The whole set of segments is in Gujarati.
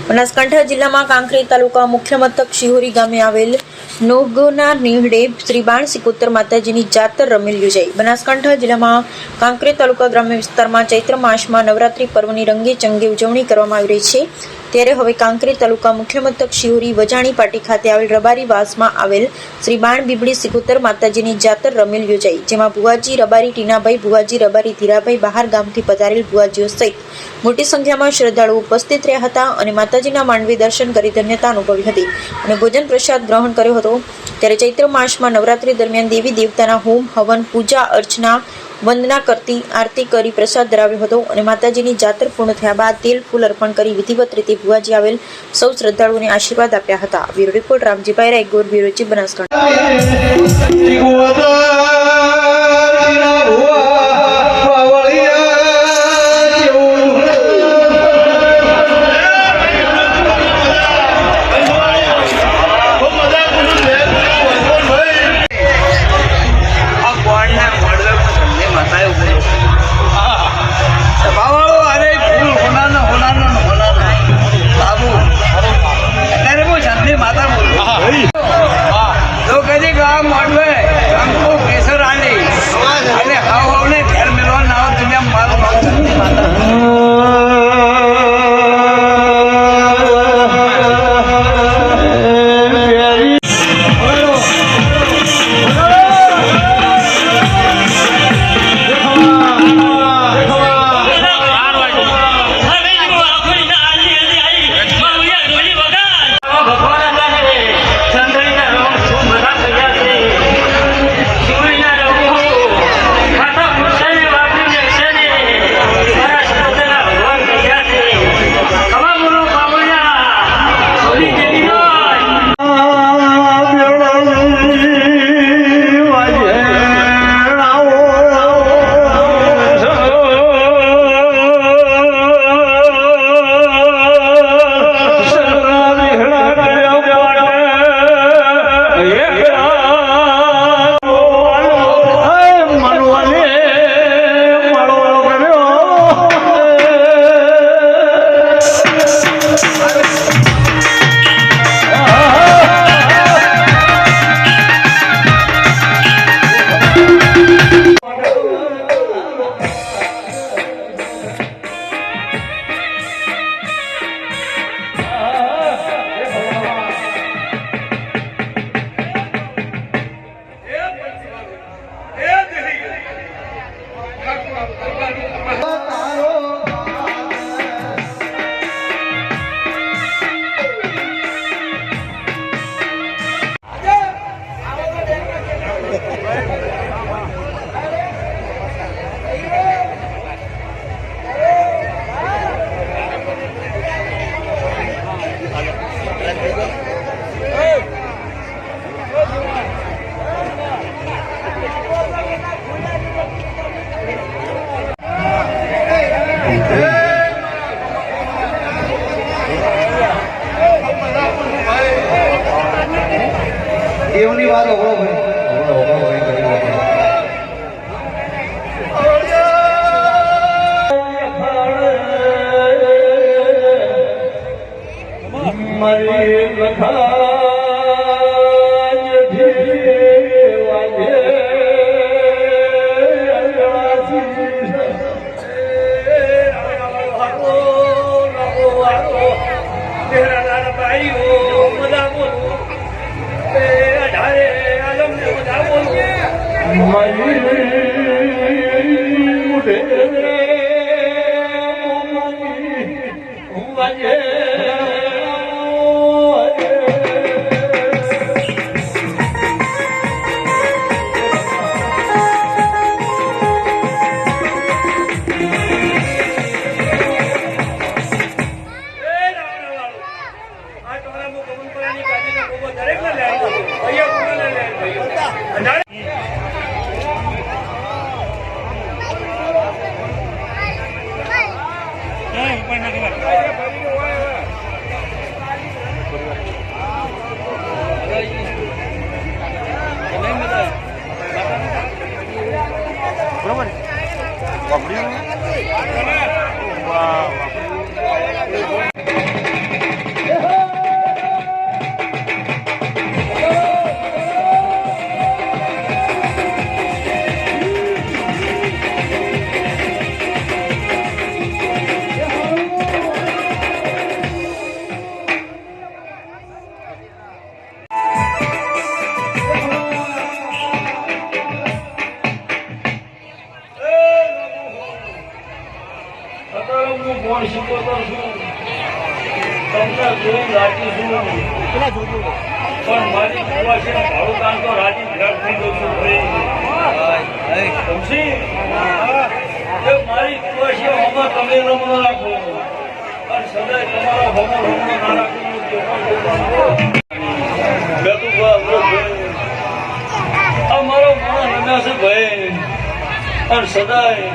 બનાસકાંઠા જિલ્લામાં કાંકરેજ તાલુકા મુખ્ય મથક શિહોરી ગામે આવેલ નોગોના નીહડે શ્રી બાણ સિકોતર માતાજીની જાતર રમેલ યોજાઈ। બનાસકાંઠા જિલ્લામાં કાંકરેજ તાલુકા ગ્રામ્ય વિસ્તારમાં ચૈત્ર માસમાં નવરાત્રી પર્વની રંગે ચંગે ઉજવણી કરવામાં આવી રહી છે। ત્યારે હવે કાંકરેજ તાલુકા મુખ્ય મથક શિહોરી વજાણી પાટી ખાતે આવેલ રબારી વાસમાં આવેલ શ્રી બાણ બીબડી સિકોતર માતાજીની જાતર રમેલ યોજાઈ, જેમાં ભુવાજી રબારી ટીનાભાઈ, ભુવાજી રબારી ધીરાભાઈ, બહાર ગામથી પધારેલ ભુવાજીઓ સહિત મોટી સંખ્યામાં શ્રદ્ધાળુઓ ઉપસ્થિત રહ્યા હતા અને માતાજીના માંડવી દર્શન કરી ધન્યતા અનુભવી હતી અને ભોજન પ્રસાદ ગ્રહણ કર્યો હતો। ત્યારે ચૈત્ર માસમાં નવરાત્રી દરમિયાન દેવી દેવતાના હોમ, હવન, પૂજા અર્ચના, વંદના કરતી આરતી કરી પ્રસાદ ધરાવ્યો હતો અને માતાજીની જાતર પૂર્ણ થયા બાદ તેલ ફૂલ અર્પણ કરી વિધિવત રીતે ભુવાજી આવેલ સૌ શ્રદ્ધાળુઓને આશીર્વાદ આપ્યા હતા। Bureau report Ramjibhai Raigor, bureau chief, Banaskantha. દેવની વાત ઓગળો ભાઈ મારી લખા તમને જોઈ રાજી છું પણ મારી કુવા છે ભાડું કામ તો રાજી ભેટ થઈ ગયો છું ભાઈ સમજી કે મારી કુવા છે હમણાં તમે રમવા રાખો અને સદાય તમારો હમણાં રમવા ના રાખવું બેઠું આ મારો માણસ રમ્યા છે ભાઈ અને સદાય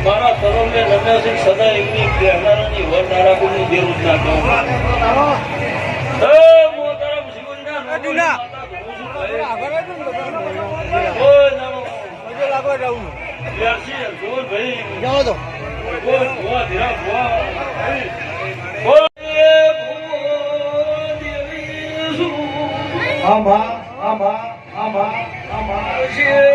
મારા તરફને રમ્યા છે સદાય એમની કહેનારાની વર ના રાખવું દેવું જ ના કહું આમાં આમાં આમાં આમાં